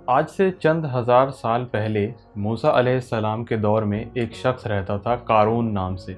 आज से चंद हज़ार साल पहले मूसा अलैहिस्सलाम के दौर में एक शख्स रहता था कारून नाम से,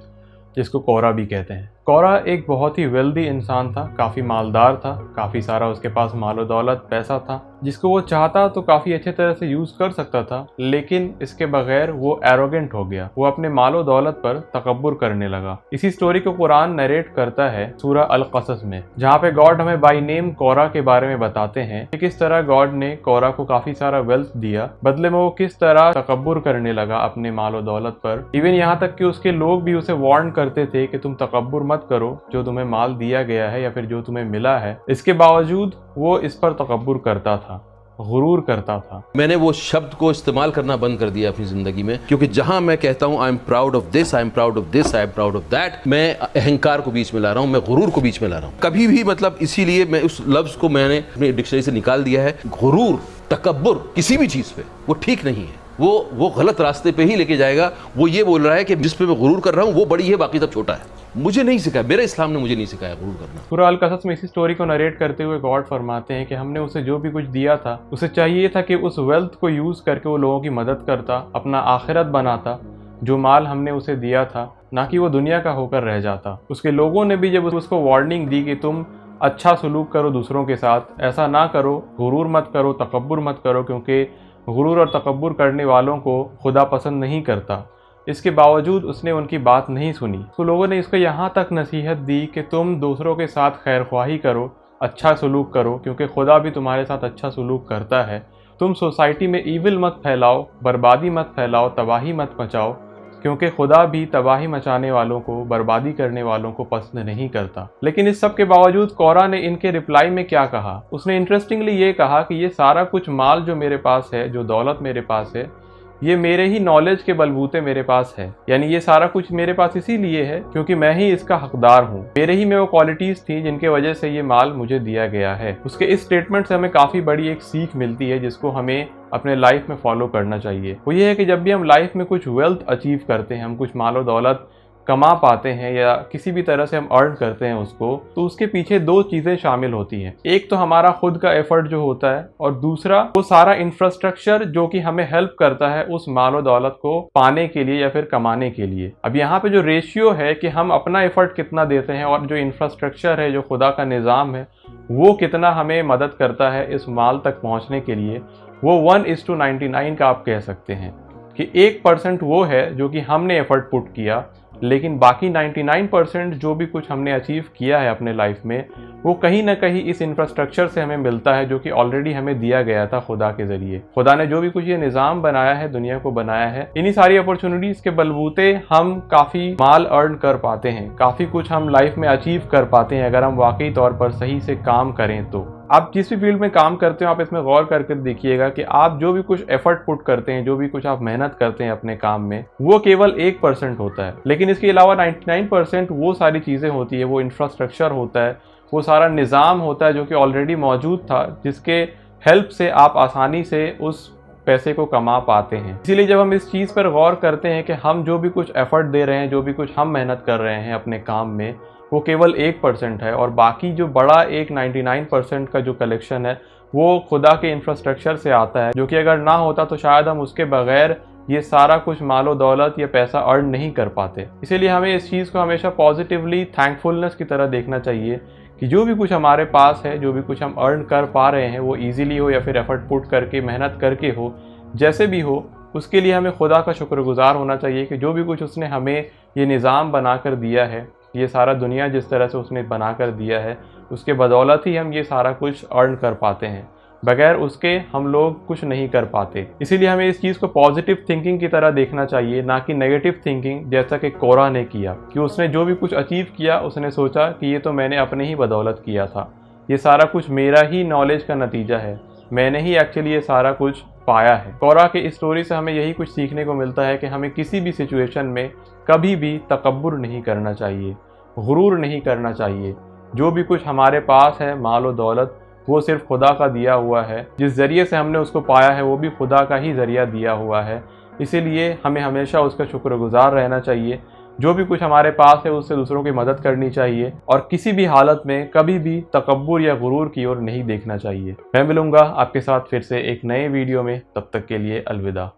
जिसको कोरा भी कहते हैं। कोरा एक बहुत ही वेल्दी इंसान था, काफ़ी मालदार था, काफ़ी सारा उसके पास मालो दौलत पैसा था, जिसको वो चाहता तो काफ़ी अच्छे तरह से यूज़ कर सकता था। लेकिन इसके बगैर वो एरोगेंट हो गया, वो अपने मालो दौलत पर तकब्बुर करने लगा। इसी स्टोरी को कुरान नरेट करता है सूरह अल क़सस में, जहाँ पे गॉड हमें बाई नेम कोरा के बारे में बताते हैं कि किस तरह गॉड ने कोरा को काफ़ी सारा वेल्थ दिया, बदले में वो किस तरह तकब्बुर करने लगा अपने मालो दौलत पर। इवन यहाँ तक कि उसके लोग भी उसे वार्न करते थे कि तुम तकब्बुर मत करो, जो तुम्हें माल दिया गया है या फिर जो तुम्हें मिला है। इसके बावजूद वो इस पर तकब्बुर करता था, गुरूर करता था। मैंने वो शब्द को इस्तेमाल करना बंद कर दिया अपनी जिंदगी में, क्योंकि जहां मैं कहता हूं I am proud of this, I am proud of this, I am proud of that, मैं अहंकार को बीच में ला रहा हूं, मैं गुरूर को बीच में ला रहा हूं। कभी भी इसीलिए मैं उस लफ्ज को मैंने अपनी डिक्शनरी से निकाल दिया है। गुरूर, तकब्बुर किसी भी चीज पे वो ठीक नहीं है, वो गलत रास्ते पे ही लेके जाएगा। वो ये बोल रहा है कि जिस पे मैं गुरूर कर रहा हूं वो बड़ी है, बाकी सब छोटा है। मुझे नहीं सिखाया, मेरे इस्लाम ने मुझे नहीं सिखाया गुरूर करना। सूरह अल क़सस में इसी स्टोरी को नरेट करते हुए गॉड फरमाते हैं कि हमने उसे जो भी कुछ दिया था, उसे चाहिए था कि उस वेल्थ को यूज करके वो लोगों की मदद करता, अपना आखिरत बनाता। जो माल हमने उसे दिया था, ना कि वो दुनिया का होकर रह जाता। उसके लोगों ने भी जब उसको वार्निंग दी कि तुम अच्छा सलूक करो दूसरों के साथ, ऐसा ना करो, गुरूर मत करो, तकब्बुर मत करो, क्योंकि गुरूर और तकब्बुर करने वालों को खुदा पसंद नहीं करता। इसके बावजूद उसने उनकी बात नहीं सुनी। तो लोगों ने इसको यहाँ तक नसीहत दी कि तुम दूसरों के साथ खैरख्वाही करो, अच्छा सलूक करो, क्योंकि खुदा भी तुम्हारे साथ अच्छा सलूक करता है। तुम सोसाइटी में ईविल मत फैलाओ, बर्बादी मत फैलाओ, तबाही मत मचाओ, क्योंकि खुदा भी तबाही मचाने वालों को, बर्बादी करने वालों को पसंद नहीं करता। लेकिन इस सब के बावजूद कोरा ने इनके रिप्लाई में क्या कहा? उसने इंटरेस्टिंगली ये कहा कि ये सारा कुछ माल जो मेरे पास है, जो दौलत मेरे पास है, ये मेरे ही नॉलेज के बलबूते मेरे पास है। यानी ये सारा कुछ मेरे पास इसीलिए है क्योंकि मैं ही इसका हकदार हूँ। मेरे ही में वो क्वालिटीज थी जिनके वजह से ये माल मुझे दिया गया है। उसके इस स्टेटमेंट से हमें काफ़ी बड़ी एक सीख मिलती है, जिसको हमें अपने लाइफ में फॉलो करना चाहिए। वो ये है कि जब भी हम लाइफ में कुछ वेल्थ अचीव करते हैं, हम कुछ मालो दौलत कमा पाते हैं या किसी भी तरह से हम अर्न करते हैं उसको, तो उसके पीछे दो चीज़ें शामिल होती हैं। एक तो हमारा खुद का एफर्ट जो होता है, और दूसरा वो सारा इंफ्रास्ट्रक्चर जो कि हमें हेल्प करता है उस मालो दौलत को पाने के लिए या फिर कमाने के लिए। अब यहाँ पे जो रेशियो है कि हम अपना एफर्ट कितना देते हैं और जो इंफ्रास्ट्रक्चर है, जो खुदा का निज़ाम है, वो कितना हमें मदद करता है इस माल तक पहुँचने के लिए, वो 1:99 का आप कह सकते हैं कि 1% वो है जो कि हमने एफर्ट पुट किया, लेकिन बाकी 99% जो भी कुछ हमने अचीव किया है अपने लाइफ में, वो कहीं ना कहीं इस इंफ्रास्ट्रक्चर से हमें मिलता है जो कि ऑलरेडी हमें दिया गया था खुदा के जरिए। खुदा ने जो भी कुछ ये निज़ाम बनाया है, दुनिया को बनाया है, इन्हीं सारी अपॉर्चुनिटीज़ के बलबूते हम काफ़ी माल अर्न कर पाते हैं, काफ़ी कुछ हम लाइफ में अचीव कर पाते हैं अगर हम वाकई तौर पर सही से काम करें तो। आप जिस भी फील्ड में काम करते हो, आप इसमें गौर करके देखिएगा कि आप जो भी कुछ एफर्ट पुट करते हैं, जो भी कुछ आप मेहनत करते हैं अपने काम में, वो केवल 1% होता है। लेकिन इसके अलावा 99% वो सारी चीज़ें होती है, वो इंफ्रास्ट्रक्चर होता है, वो सारा निज़ाम होता है जो कि ऑलरेडी मौजूद था, जिसके हेल्प से आप आसानी से उस पैसे को कमा पाते हैं। इसीलिए जब हम इस चीज़ पर गौर करते हैं कि हम जो भी कुछ एफर्ट दे रहे हैं, जो भी कुछ हम मेहनत कर रहे हैं अपने काम में, वो केवल 1% है, और बाकी जो बड़ा 99% का जो कलेक्शन है वो खुदा के इंफ्रास्ट्रक्चर से आता है, जो कि अगर ना होता तो शायद हम उसके बगैर ये सारा कुछ मालो दौलत या पैसा अर्न नहीं कर पाते। इसीलिए हमें इस चीज़ को हमेशा पॉजिटिवली थैंकफुलनेस की तरह देखना चाहिए कि जो भी कुछ हमारे पास है, जो भी कुछ हम अर्न कर पा रहे हैं, वो ईजिली हो या फिर एफर्ट पुट करके, मेहनत करके हो, जैसे भी हो, उसके लिए हमें खुदा का शुक्रगुजार होना चाहिए कि जो भी कुछ उसने हमें ये निज़ाम बना कर दिया है, ये सारा दुनिया जिस तरह से उसने बना कर दिया है, उसके बदौलत ही हम ये सारा कुछ अर्न कर पाते हैं। बगैर उसके हम लोग कुछ नहीं कर पाते। इसीलिए हमें इस चीज़ को पॉजिटिव थिंकिंग की तरह देखना चाहिए, ना कि नेगेटिव थिंकिंग, जैसा कि कोरा ने किया कि उसने जो भी कुछ अचीव किया उसने सोचा कि ये तो मैंने अपने ही बदौलत किया था, ये सारा कुछ मेरा ही नॉलेज का नतीजा है, मैंने ही एक्चुअली ये सारा कुछ पाया है। कोरा के इस स्टोरी से हमें यही कुछ सीखने को मिलता है कि हमें किसी भी सिचुएशन में कभी भी तकब्बुर नहीं करना चाहिए, गुरूर नहीं करना चाहिए। जो भी कुछ हमारे पास है, माल दौलत, वो सिर्फ खुदा का दिया हुआ है। जिस ज़रिए से हमने उसको पाया है वो भी खुदा का ही ज़रिया दिया हुआ है। इसीलिए हमें हमेशा उसका शुक्रगुजार रहना चाहिए। जो भी कुछ हमारे पास है उससे दूसरों की मदद करनी चाहिए और किसी भी हालत में कभी भी तकब्बुर या गुरूर की ओर नहीं देखना चाहिए। मैं मिलूंगा आपके साथ फिर से एक नए वीडियो में, तब तक के लिए अलविदा।